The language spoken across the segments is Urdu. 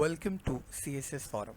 Welcome to CSS Forum.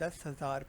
10,000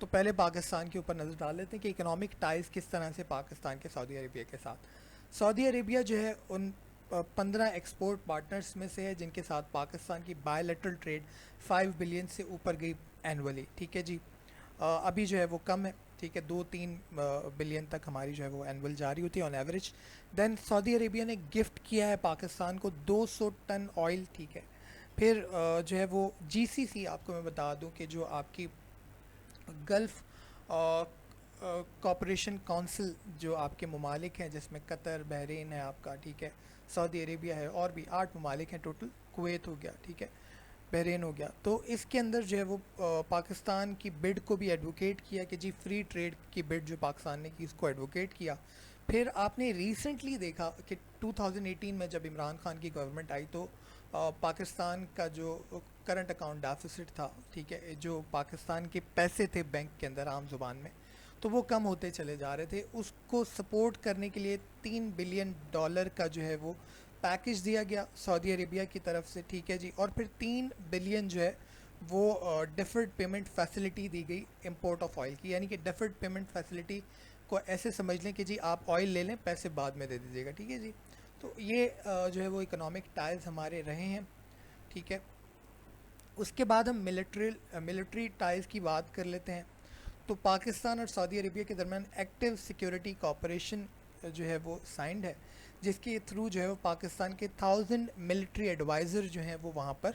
تو پہلے پاکستان کے اوپر نظر ڈال لیتے ہیں کہ اکنامک ٹائز کس طرح سے پاکستان کے سعودی عربیہ کے ساتھ. سعودی عربیہ جو ہے ان 15 ایکسپورٹ پارٹنرز میں سے ہے جن کے ساتھ پاکستان کی بائی لیٹرل ٹریڈ 5 بلین سے اوپر گئی اینولی. ٹھیک ہے جی, ابھی جو ہے وہ کم ہے. ٹھیک ہے, 2-3 بلین تک ہماری جو ہے وہ اینول جاری ہوتی ہے آن ایوریج. دین سعودی عربیہ نے گفٹ کیا ہے پاکستان کو 200 ٹن آئل. ٹھیک ہے, پھر جو ہے وہ جی سی سی, آپ کو میں بتا دوں کہ جو آپ کی گلف کوپریشن کونسل جو آپ کے ممالک ہیں جس میں قطر, بحرین ہے آپ کا, ٹھیک ہے, سعودی عربیہ ہے, اور بھی 8 ممالک ہیں ٹوٹل, کویت ہو گیا, ٹھیک ہے, بحرین ہو گیا. تو اس کے اندر جو ہے وہ پاکستان کی بڈ کو بھی ایڈوکیٹ کیا کہ جی فری ٹریڈ کی بڈ جو پاکستان نے کی اس کو ایڈوکیٹ کیا. پھر آپ نے ریسنٹلی دیکھا کہ 2018 میں جب عمران خان کی گورنمنٹ آئی تو پاکستان کا جو کرنٹ اکاؤنٹ ڈیفیسٹ تھا, ٹھیک ہے, جو پاکستان کے پیسے تھے بینک کے اندر عام زبان میں, تو وہ کم ہوتے چلے جا رہے تھے. اس کو سپورٹ کرنے کے لیے $3 بلین کا جو ہے وہ پیکج دیا گیا سعودی عربیہ کی طرف سے. ٹھیک ہے جی, اور پھر 3 بلین جو ہے وہ ڈیفرڈ پیمنٹ فیسلٹی دی گئی امپورٹ آف آئل کی. یعنی کہ ڈیفرڈ پیمنٹ فیسلٹی کو ایسے سمجھ لیں کہ جی آپ آئل لے لیں, پیسے بعد میں دے دیجیے گا. ٹھیک ہے جی, تو یہ جو ہے وہ اکنامک ٹائز ہمارے رہے ہیں. ٹھیک ہے, اس کے بعد ہم ملٹری ٹائز کی بات کر لیتے ہیں. تو پاکستان اور سعودی عربیہ کے درمیان ایکٹیو سیکیورٹی کوآپریشن جو ہے وہ سائنڈ ہے, جس کے تھرو جو ہے وہ پاکستان کے 1000 ملٹری ایڈوائزر جو ہیں وہ وہاں پر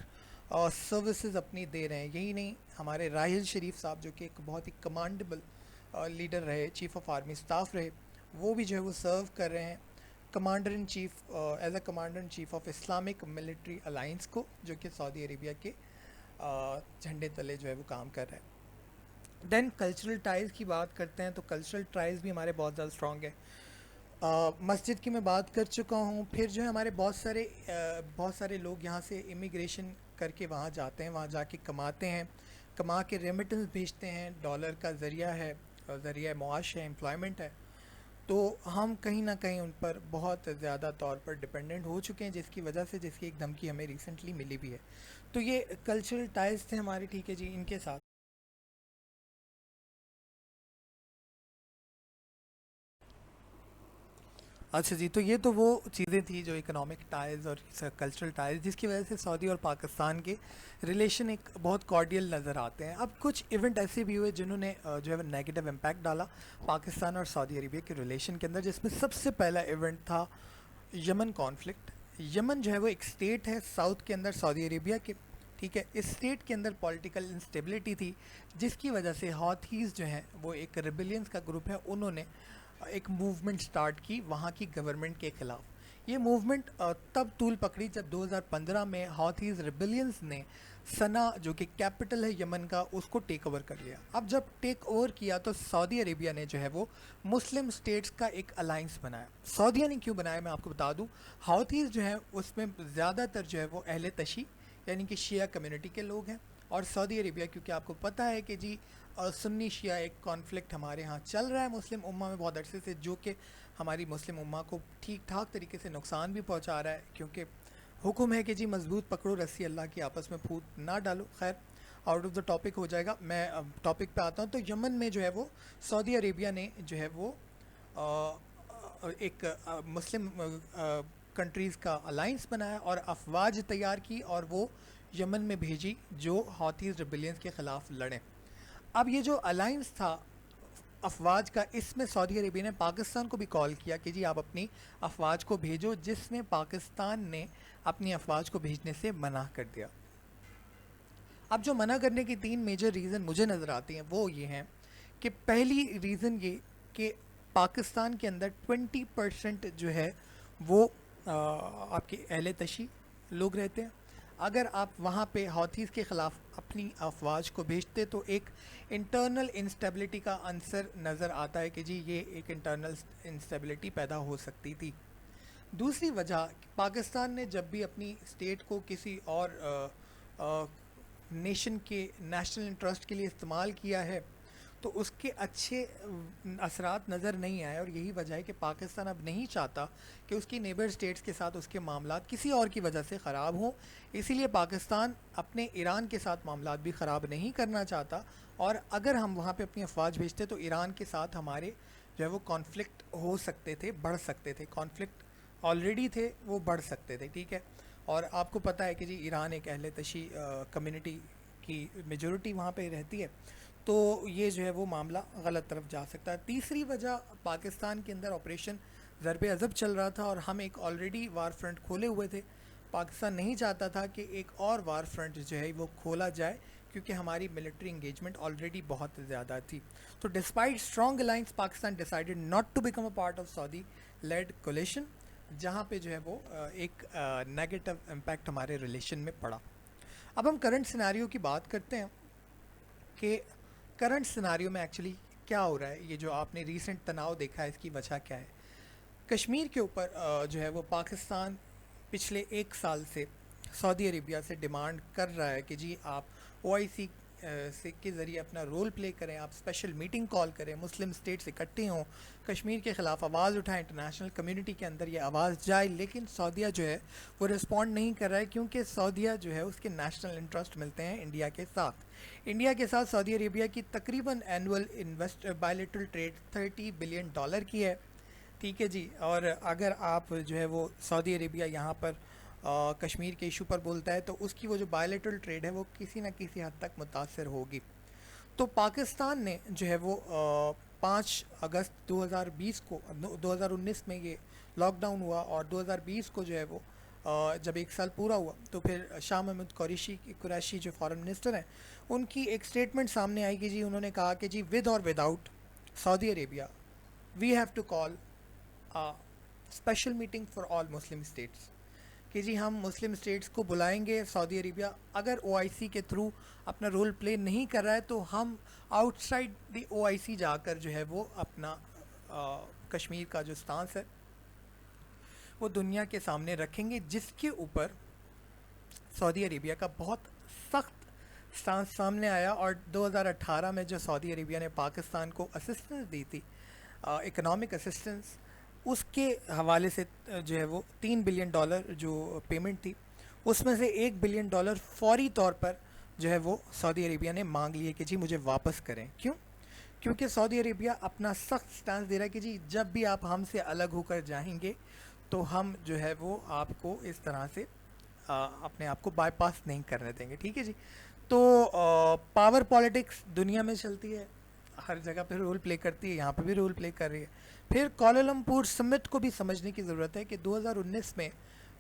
سروسز اپنی دے رہے ہیں. یہی نہیں, ہمارے راحل شریف صاحب جو کہ ایک بہت ہی کمانڈیبل لیڈر رہے, چیف آف آرمی اسٹاف رہے, وہ بھی جو ہے وہ سرو کر رہے ہیں commander in chief as a commander in chief of Islamic military alliance کو, جو کہ سعودی عربیہ کے جھنڈے تلے جو ہے وہ کام کر رہے ہیں. دین کلچرل ٹائز کی بات کرتے ہیں. تو کلچرل ٹائز بھی ہمارے بہت زیادہ اسٹرانگ ہے. مسجد کی میں بات کر چکا ہوں. پھر جو ہے ہمارے بہت سارے لوگ یہاں سے امیگریشن کر کے وہاں جاتے ہیں, وہاں جا کے کماتے ہیں, کما کے ریمیٹنس بھیجتے ہیں, ڈالر کا ذریعہ ہے, ذریعہ معاش ہے, امپلائمنٹ ہے. تو ہم کہیں نہ کہیں ان پر بہت زیادہ طور پر ڈپینڈنٹ ہو چکے ہیں, جس کی وجہ سے جس کی ایک دھمکی ہمیں ریسنٹلی ملی بھی ہے. تو یہ کلچرل ٹائز تھے ہمارے. ٹھیک ہے جی, ان کے ساتھ اچھا جی, تو یہ تو وہ چیزیں تھیں جو اکنامک ٹائز اور کلچرل ٹائز جس کی وجہ سے سعودی اور پاکستان کے ریلیشن ایک بہت کارڈیل نظر آتے ہیں. اب کچھ ایونٹ ایسے بھی ہوئے جنہوں نے جو ہے نیگیٹو امپیکٹ ڈالا پاکستان اور سعودی عربیہ کے ریلیشن کے اندر, جس میں سب سے پہلا ایونٹ تھا یمن کانفلکٹ. یمن جو ہے وہ ایک اسٹیٹ ہے ساؤتھ کے اندر سعودی عربیہ کے. ٹھیک ہے, اس اسٹیٹ کے اندر پولیٹیکل انسٹیبلٹی تھی, جس کی وجہ سے ہاتھیز جو ہیں وہ ایک ریبیلینس کا گروپ ہے, انہوں نے ایک موومنٹ سٹارٹ کی وہاں کی گورنمنٹ کے خلاف. یہ موومنٹ تب طول پکڑی جب 2015 میں ہاتھیز ریبیلینس نے سنا جو کہ کیپٹل ہے یمن کا, اس کو ٹیک اوور کر لیا. اب جب ٹیک اوور کیا تو سعودی عربیہ نے جو ہے وہ مسلم سٹیٹس کا ایک الائنس بنایا. سعودیہ نے کیوں بنایا میں آپ کو بتا دوں. ہاتھیز جو ہیں اس میں زیادہ تر جو ہے وہ اہل تشیع یعنی کہ شیعہ کمیونٹی کے لوگ ہیں, اور سعودی عربیہ کیونکہ آپ کو پتہ ہے کہ جی سنی شیعہ ایک کانفلکٹ ہمارے ہاں چل رہا ہے مسلم امہ میں بہت عرصے سے, جو کہ ہماری مسلم امہ کو ٹھیک ٹھاک طریقے سے نقصان بھی پہنچا رہا ہے, کیونکہ حکم ہے کہ جی مضبوط پکڑو رسی اللہ کی, آپس میں پھوٹ نہ ڈالو. خیر, آؤٹ آف دا ٹاپک ہو جائے گا, میں ٹاپک پہ آتا ہوں. تو یمن میں جو ہے وہ سعودی عربیہ نے جو ہے وہ ایک مسلم کنٹریز کا الائنس بنایا اور افواج تیار کی اور وہ یمن میں بھیجی جو ہاتھیز ریبیلینس کے خلاف لڑیں. اب یہ جو الائنس تھا افواج کا, اس میں سعودی عربیہ نے پاکستان کو بھی کال کیا کہ جی آپ اپنی افواج کو بھیجو, جس میں پاکستان نے اپنی افواج کو بھیجنے سے منع کر دیا. اب جو منع کرنے کی 3 میجر ریزن مجھے نظر آتی ہیں وہ یہ ہیں کہ پہلی ریزن یہ کہ پاکستان کے اندر 20% جو ہے وہ آپ کے اہل تشیع لوگ رہتے ہیں. اگر آپ وہاں پہ ہاتھیز کے خلاف اپنی افواج کو بھیجتے تو ایک انٹرنل انسٹیبلٹی کا عنصر نظر آتا ہے کہ جی یہ ایک انٹرنل انسٹیبلٹی پیدا ہو سکتی تھی. دوسری وجہ, پاکستان نے جب بھی اپنی اسٹیٹ کو کسی اور نیشن کے نیشنل انٹرسٹ کے لیے استعمال کیا ہے تو اس کے اچھے اثرات نظر نہیں آئے، اور یہی وجہ ہے کہ پاکستان اب نہیں چاہتا کہ اس کی نیبر سٹیٹس کے ساتھ اس کے معاملات کسی اور کی وجہ سے خراب ہوں. اسی لیے پاکستان اپنے ایران کے ساتھ معاملات بھی خراب نہیں کرنا چاہتا، اور اگر ہم وہاں پہ اپنی افواج بھیجتے تو ایران کے ساتھ ہمارے جو ہے وہ کانفلکٹ ہو سکتے تھے، بڑھ سکتے تھے. کانفلکٹ آلریڈی تھے، وہ بڑھ سکتے تھے. ٹھیک ہے. اور آپ کو پتہ ہے کہ جی ایران ایک اہل تشیع کمیونٹی کی میجورٹی وہاں پہ رہتی ہے، تو یہ جو ہے وہ معاملہ غلط طرف جا سکتا ہے. تیسری وجہ، پاکستان کے اندر آپریشن ضرب عضب چل رہا تھا، اور ہم ایک آلریڈی وار فرنٹ کھولے ہوئے تھے. پاکستان نہیں چاہتا تھا کہ ایک اور وار فرنٹ جو ہے وہ کھولا جائے، کیونکہ ہماری ملٹری انگیجمنٹ آلریڈی بہت زیادہ تھی. تو despite strong alliance, Pakistan decided not to become a part of Saudi led coalition, جہاں پہ جو ہے وہ ایک نیگیٹو امپیکٹ ہمارے ریلیشن میں پڑا. اب ہم کرنٹ سیناریو کی بات کرتے ہیں کہ کرنٹ سیناریو میں ایکچولی کیا ہو رہا ہے. یہ جو آپ نے ریسنٹ تناؤ دیکھا ہے، اس کی وجہ کیا ہے؟ کشمیر کے اوپر جو ہے وہ پاکستان پچھلے ایک سال سے سعودی عربیہ سے ڈیمانڈ کر رہا ہے کہ جی آپ او آئی سی سے کے ذریعے اپنا رول پلے کریں، آپ اسپیشل میٹنگ کال کریں، مسلم اسٹیٹس اکٹھے ہوں، کشمیر کے خلاف آواز اٹھائیں، انٹرنیشنل کمیونٹی کے اندر یہ آواز جائے. لیکن سعودیہ جو ہے وہ رسپونڈ نہیں کر رہا ہے، کیونکہ سعودیہ جو ہے اس کے نیشنل انٹرسٹ ملتے ہیں انڈیا کے ساتھ. انڈیا کے ساتھ سعودی عربیہ کی تقریباً اینول بائیلیٹرل ٹریڈ $30 بلین کی ہے. ٹھیک ہے جی. اور اگر آپ جو ہے وہ سعودی عربیہ یہاں پر کشمیر کے ایشو پر بولتا ہے، تو اس کی وہ جو بائیلیٹرل ٹریڈ ہے وہ کسی نہ کسی حد تک متاثر ہوگی. تو پاکستان نے جو ہے وہ 5 اگست 2020 کو 2019 میں یہ لاک ڈاؤن ہوا، اور 2020 کو جو ہے وہ جب ایک سال پورا ہوا، تو پھر شاہ محمود قریشی جو فارن منسٹر ہیں، ان کی ایک سٹیٹمنٹ سامنے آئی کہ جی انہوں نے کہا کہ جی ود اور without Saudi Arabia we have to call special meeting for all Muslim states, کہ جی ہم مسلم اسٹیٹس کو بلائیں گے. سعودی عربیہ اگر او آئی سی کے تھرو اپنا رول پلے نہیں کر رہا ہے، تو ہم آؤٹ سائڈ دی او آئی سی جا کر جو ہے وہ اپنا کشمیر کا جو سٹانس ہے وہ دنیا کے سامنے رکھیں گے، جس کے اوپر سعودی عربیہ کا بہت سخت سٹانس سامنے آیا. اور 2018 میں جو سعودی عربیہ نے پاکستان کو اسسٹنس دی تھی، اکنامک اسسٹنس، اس کے حوالے سے جو ہے وہ $3 بلین جو پیمنٹ تھی، اس میں سے $1 بلین فوری طور پر جو ہے وہ سعودی عربیہ نے مانگ لیے کہ جی مجھے واپس کریں. کیوں؟ کیونکہ سعودی عربیہ اپنا سخت سٹانس دے رہا ہے کہ جی جب بھی آپ ہم سے الگ ہو کر جائیں گے تو ہم جو ہے وہ آپ کو اس طرح سے اپنے آپ کو بائی پاس نہیں کرنے دیں گے. ٹھیک ہے جی. تو پاور پالیٹکس دنیا میں چلتی ہے، ہر جگہ پہ رول پلے کرتی ہے، یہاں پہ بھی رول پلے کر رہی ہے. پھر کوالالمپور سمٹ کو بھی سمجھنے کی ضرورت ہے کہ 2019 میں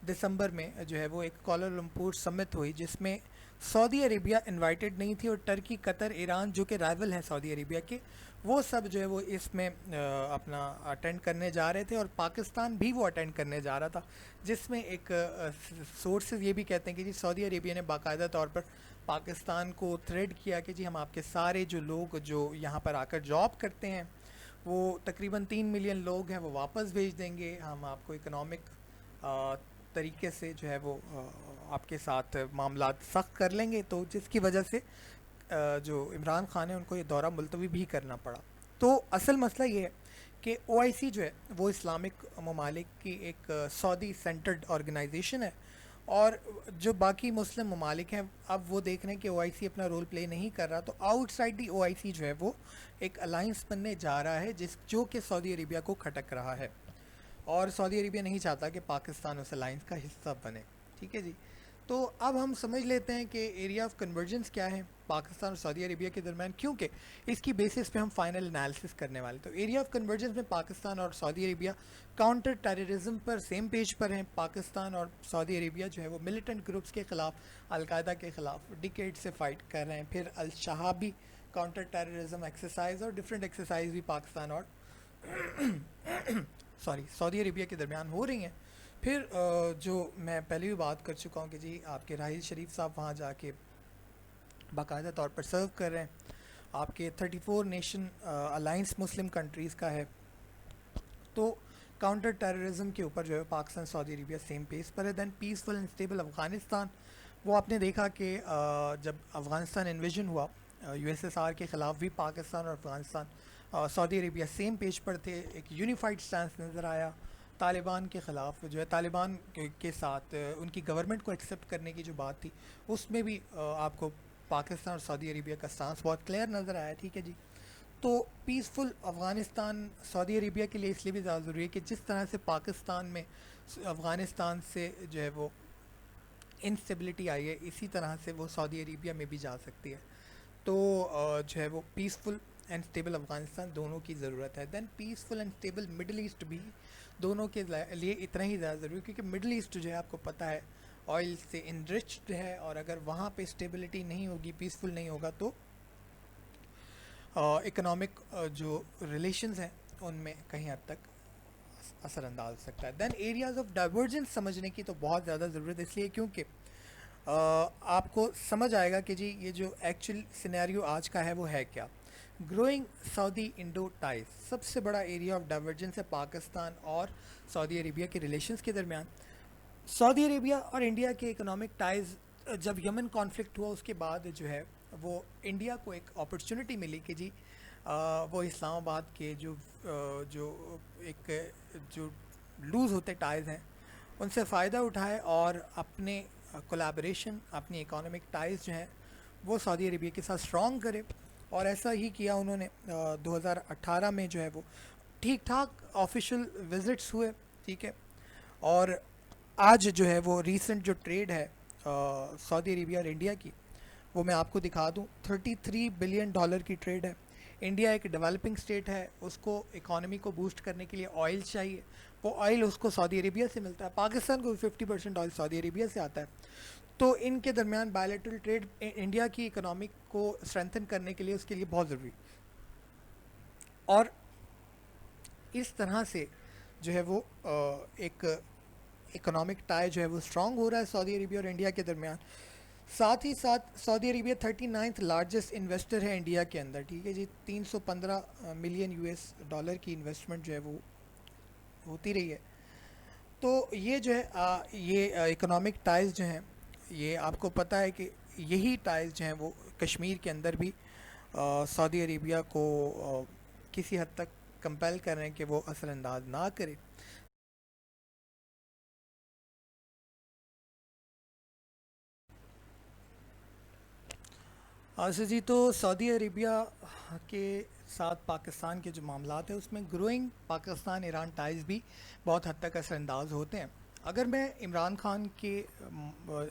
دسمبر میں جو ہے وہ ایک کوالالمپور سمٹ ہوئی، جس میں سعودی عربیہ انوائٹڈ نہیں تھی، اور ٹرکی، قطر، ایران جو کہ رائول ہیں سعودی عربیہ کے، وہ سب جو ہے وہ اس میں اپنا اٹینڈ کرنے جا رہے تھے، اور پاکستان بھی وہ اٹینڈ کرنے جا رہا تھا. جس میں ایک سورسز یہ بھی کہتے ہیں کہ جی سعودی عربیہ نے باقاعدہ طور پر پاکستان کو تھریٹ کیا کہ جی ہم آپ کے سارے جو لوگ جو یہاں پر آ کر جاب کرتے ہیں، وہ تقریباً 3 ملین لوگ ہیں، وہ واپس بھیج دیں گے، ہم آپ کو اکنامک طریقے سے جو ہے وہ آپ کے ساتھ معاملات سخت کر لیں گے. تو جس کی وجہ سے جو عمران خان ہے ان کو یہ دورہ ملتوی بھی کرنا پڑا. تو اصل مسئلہ یہ ہے کہ او آئی سی جو ہے وہ اسلامک ممالک کی ایک سعودی سینٹرڈ آرگنائزیشن ہے، اور جو باقی مسلم ممالک ہیں اب وہ دیکھ رہے ہیں کہ او آئی سی اپنا رول پلے نہیں کر رہا، تو آؤٹ سائڈ دی او آئی سی جو ہے وہ ایک الائنس بننے جا رہا ہے، جو کہ سعودی عربیہ کو کھٹک رہا ہے، اور سعودی عربیہ نہیں چاہتا کہ پاکستان اس الائنس کا حصہ بنے. ٹھیک ہے جی. تو اب ہم سمجھ لیتے ہیں کہ ایریا آف کنورجنس کیا ہے پاکستان اور سعودی عربیہ کے درمیان، کیونکہ اس کی بیسس پہ ہم فائنل انالیسس کرنے والے. تو ایریا آف کنورجنس میں پاکستان اور سعودی عربیہ کاؤنٹر ٹیررزم پر سیم پیج پر ہیں. پاکستان اور سعودی عربیہ جو ہے وہ ملیٹنٹ گروپس کے خلاف، القاعدہ کے خلاف ڈیکیڈ سے فائٹ کر رہے ہیں. پھر الشہابی کاؤنٹر ٹیررزم ایکسرسائز اور ڈفرینٹ ایکسرسائز بھی پاکستان اور سعودی عربیہ کے درمیان ہو رہی ہیں. پھر جو میں پہلے بھی بات کر چکا ہوں کہ جی آپ کے راحیل شریف صاحب وہاں جا کے باقاعدہ طور پر سرو کر رہے ہیں. آپ کے 34 نیشن الائنس مسلم کنٹریز کا ہے. تو کاؤنٹر ٹیررزم کے اوپر جو ہے پاکستان سعودی عربیہ سیم پیس پر ہے. Then peaceful and stable Afghanistan, وہ آپ نے دیکھا کہ جب افغانستان انویژن ہوا یو ایس ایس آر کے خلاف بھی پاکستان اور افغانستان سعودی عربیہ سیم پیج پر تھے. ایک یونیفائڈ سٹانس نظر آیا. طالبان کے خلاف جو ہے طالبان کے ساتھ ان کی گورنمنٹ کو ایکسیپٹ کرنے کی جو بات تھی اس میں بھی آپ کو پاکستان اور سعودی عربیہ کا سٹانس بہت کلیئر نظر آیا. ٹھیک ہے جی. تو پیسفل افغانستان سعودی عربیہ کے لیے اس لیے بھی زیادہ ضروری ہے کہ جس طرح سے پاکستان میں افغانستان سے جو ہے وہ انسٹیبلٹی آئی ہے اسی طرح سے وہ سعودی عربیہ میں بھی جا سکتی ہے. تو جو ہے وہ پیسفل اینڈ اسٹیبل افغانستان دونوں کی ضرورت ہے. Then peaceful and stable Middle East بھی دونوں کے لیے اتنا ہی زیادہ ضروری ہے کیونکہ مڈل ایسٹ جو ہے آپ کو پتہ ہے آئل سے انرچڈ ہے, اور اگر وہاں پہ اسٹیبلٹی نہیں ہوگی, پیسفل نہیں ہوگا, تو اکنامک جو ریلیشنز ہیں ان میں کہیں حد تک اثر انداز ہو سکتا ہے. دین ایریاز آف ڈائیورجنس سمجھنے کی تو بہت زیادہ ضرورت ہے, اس لیے کیونکہ آپ کو سمجھ آئے گا کہ جی یہ جو ایکچوئل سینیریو آج کا ہے وہ ہے کیا. گروئنگ سعودی انڈو ٹائز, سب سے بڑا ایریا آف ڈائیورجنس ہے پاکستان اور سعودی عربیہ کے ریلیشنز کے درمیان. سعودی عربیہ اور انڈیا کے اکنامک ٹائز جب یمن کانفلکٹ ہوا اس کے بعد جو ہے وہ انڈیا کو ایک اپرچونٹی ملی کہ جی وہ اسلام آباد کے جو ایک جو لوز ہوتے ٹائز ہیں ان سے فائدہ اٹھائے اور اپنے کولیبریشن, اپنی اکانومک ٹائز جو ہیں وہ سعودی عربیہ کے ساتھ اسٹرانگ کرے. اور ایسا ہی کیا انہوں نے. 2018 میں جو ہے وہ ٹھیک ٹھاک آفیشیل وزٹس ہوئے. ٹھیک ہے. اور آج جو ہے وہ ریسنٹ جو ٹریڈ ہے سعودی عربیہ اور انڈیا کی وہ میں آپ کو دکھا دوں. $33 بلین کی ٹریڈ ہے. انڈیا ایک ڈیولپنگ اسٹیٹ ہے, اس کو اکانومی کو بوسٹ کرنے کے لیے آئل چاہیے, وہ آئل اس کو سعودی عربیہ سے ملتا ہے. پاکستان کو 50% آئل سعودی عربیہ سے آتا ہے. تو ان کے درمیان بائیلیٹرل ٹریڈ انڈیا کی اکنامک کو اسٹرینتھن کرنے کے لیے اس کے لیے بہت ضروری. اور اس طرح سے جو ہے وہ ایک اکنامک ٹائی جو ہے وہ اسٹرانگ ہو رہا ہے سعودی عربیہ اور انڈیا کے درمیان. ساتھ ہی ساتھ سعودی عربیہ 39th لارجسٹ انویسٹر ہے انڈیا کے اندر. ٹھیک ہے جی. $315 ملین کی انویسٹمنٹ جو ہے وہ ہوتی رہی ہے. تو یہ جو ہے یہ اکنامک ٹائز جو ہیں یہ آپ کو پتہ ہے کہ یہی ٹائز جو ہیں وہ کشمیر کے اندر بھی سعودی عربیہ کو کسی حد تک کمپیل کر رہے ہیں کہ وہ اثر انداز نہ کرے. جی تو سعودی عربیہ کے ساتھ پاکستان کے جو معاملات ہیں اس میں گروئنگ پاکستان ایران ٹائز بھی بہت حد تک اثر انداز ہوتے ہیں. اگر میں عمران خان کے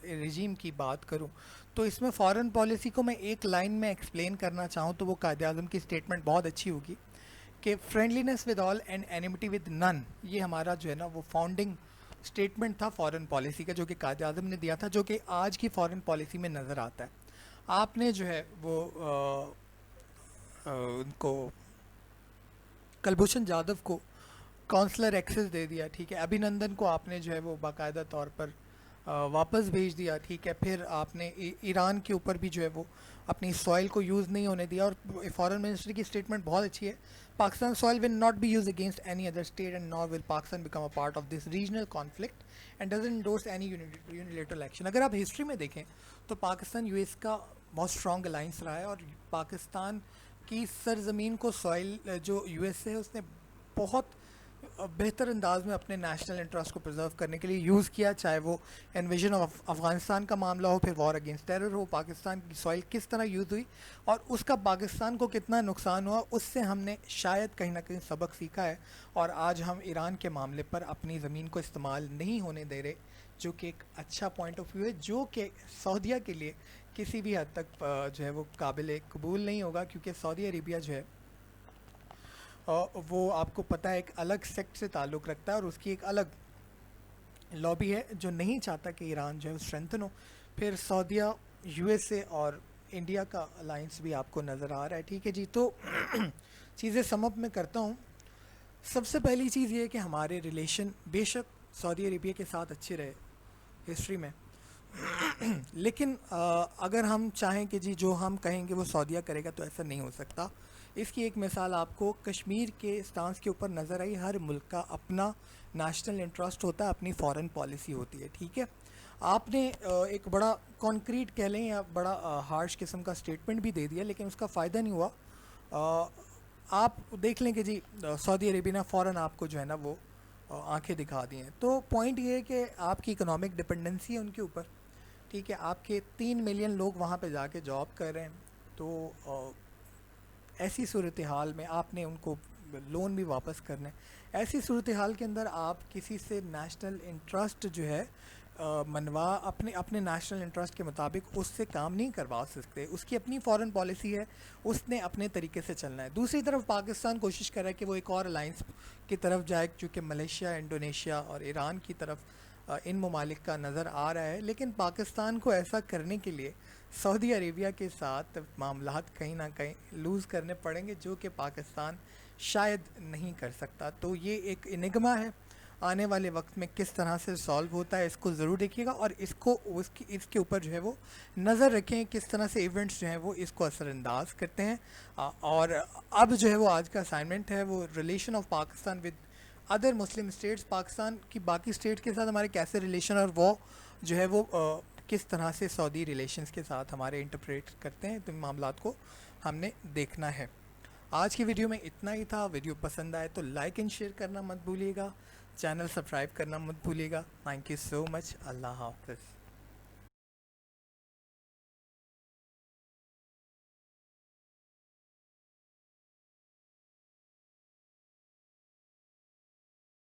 رجیم کی بات کروں تو اس میں فارن پالیسی کو میں ایک لائن میں ایکسپلین کرنا چاہوں تو وہ قائد اعظم کی اسٹیٹمنٹ بہت اچھی ہوگی کہ friendliness with all and enmity with none. یہ ہمارا جو ہے نا وہ فاؤنڈنگ اسٹیٹمنٹ تھا فارن پالیسی کا جو کہ قائد اعظم نے دیا تھا, جو کہ آج کی فارن پالیسی میں نظر آتا ہے. آپ نے جو ہے وہ ان کو کلبھوشن جادو کو کونسلر ایکسس دے دیا. ٹھیک ہے. ابھی نندن کو آپ نے جو ہے وہ باقاعدہ طور پر واپس بھیج دیا. ٹھیک ہے. پھر آپ نے ایران کے اوپر بھی جو ہے وہ اپنی سوائل کو یوز نہیں ہونے دیا. اور فارن منسٹر کی اسٹیٹمنٹ بہت اچھی ہے. Pakistan soil will not be used against any other state and nor will Pakistan become a part of this regional conflict and doesn't endorse any unilateral action. اگر آپ ہسٹری میں دیکھیں تو پاکستان یو ایس کا بہت اسٹرانگ الائنس رہا ہے, اور پاکستان کی سرزمین کو سوائل جو یو ایس ہے اس نے بہت بہتر انداز میں اپنے نیشنل انٹرسٹ کو پرزرو کرنے کے لیے یوز کیا, چاہے وہ انویژن آف افغانستان کا معاملہ ہو, پھر وار اگینسٹ ٹیرر ہو. پاکستان کی سوائل کس طرح یوز ہوئی اور اس کا پاکستان کو کتنا نقصان ہوا, اس سے ہم نے شاید کہیں نہ کہیں سبق سیکھا ہے. اور آج ہم ایران کے معاملے پر اپنی زمین کو استعمال نہیں ہونے دے رہے, جو کہ ایک اچھا پوائنٹ آف ویو ہے, جو کہ سعودیہ کے لیے کسی بھی حد تک جو ہے وہ قابل قبول نہیں ہوگا, کیونکہ سعودی عربیہ جو ہے وہ آپ کو پتہ ہے ایک الگ سیکٹ سے تعلق رکھتا ہے, اور اس کی ایک الگ لابی ہے جو نہیں چاہتا کہ ایران جو ہے اسٹرینتھن ہو. پھر سعودیہ, یو ایس اے اور انڈیا کا الائنس بھی آپ کو نظر آ رہا ہے. ٹھیک ہے جی. تو چیزیں سم اپ میں کرتا ہوں. سب سے پہلی چیز یہ ہے کہ ہمارے ریلیشن بے شک سعودی عربیہ کے ساتھ اچھے رہے ہسٹری میں, لیکن اگر ہم چاہیں کہ جی جو ہم کہیں گے وہ سعودیہ کرے گا تو ایسا نہیں ہو سکتا. اس کی ایک مثال آپ کو کشمیر کے سٹانس کے اوپر نظر آئی. ہر ملک کا اپنا نیشنل انٹرسٹ ہوتا ہے, اپنی فارن پالیسی ہوتی ہے. ٹھیک ہے. آپ نے ایک بڑا کانکریٹ کہہ لیں یا بڑا ہارش قسم کا اسٹیٹمنٹ بھی دے دیا، لیکن اس کا فائدہ نہیں ہوا. آپ دیکھ لیں کہ جی سعودی عربیہ نے فوراً آپ کو جو ہے نا وہ آنکھیں دکھا دی ہیں. تو پوائنٹ یہ ہے کہ آپ کی اکنامک ڈپنڈنسی ہے ان کے اوپر. ٹھیک ہے، آپ کے 3 ملین لوگ وہاں پہ جا کے جاب کر رہے ہیں. تو ایسی صورتحال میں آپ نے ان کو لون بھی واپس کرنا ہے. ایسی صورتحال کے اندر آپ کسی سے نیشنل انٹرسٹ جو ہے منوا اپنے نیشنل انٹرسٹ کے مطابق اس سے کام نہیں کروا سکتے. اس کی اپنی فارن پالیسی ہے، اس نے اپنے طریقے سے چلنا ہے. دوسری طرف پاکستان کوشش کر رہا ہے کہ وہ ایک اور الائنس کی طرف جائے، چونکہ ملیشیا، انڈونیشیا اور ایران کی طرف ان ممالک کا نظر آ رہا ہے. لیکن پاکستان کو ایسا کرنے کے لیے سعودی عربیہ کے ساتھ معاملات کہیں نہ کہیں لوز کرنے پڑیں گے، جو کہ پاکستان شاید نہیں کر سکتا. تو یہ ایک انگما ہے. آنے والے وقت میں کس طرح سے سالو ہوتا ہے اس کو ضرور دیکھیے گا، اور اس کے اوپر جو ہے وہ نظر رکھیں کس طرح سے ایونٹس جو ہیں وہ اس کو اثر انداز کرتے ہیں. اور اب جو ہے وہ آج کا اسائنمنٹ ہے وہ relation of Pakistan with other Muslim states. Pakistan کی باقی اسٹیٹ کے ساتھ ہمارے کیسے ریلیشن، اور وہ جو ہے وہ کس طرح سے سعودی ریلیشنز کے ساتھ ہمارے انٹرپریٹ کرتے ہیں. تو معاملات کو ہم نے دیکھنا ہے. آج کی ویڈیو میں اتنا ہی تھا. ویڈیو پسند آئے تو لائک اینڈ شیئر کرنا مت بھولیے گا، چینل سبسکرائب کرنا مت بھولیے گا. تھینک یو سو مچ. اللہ حافظ.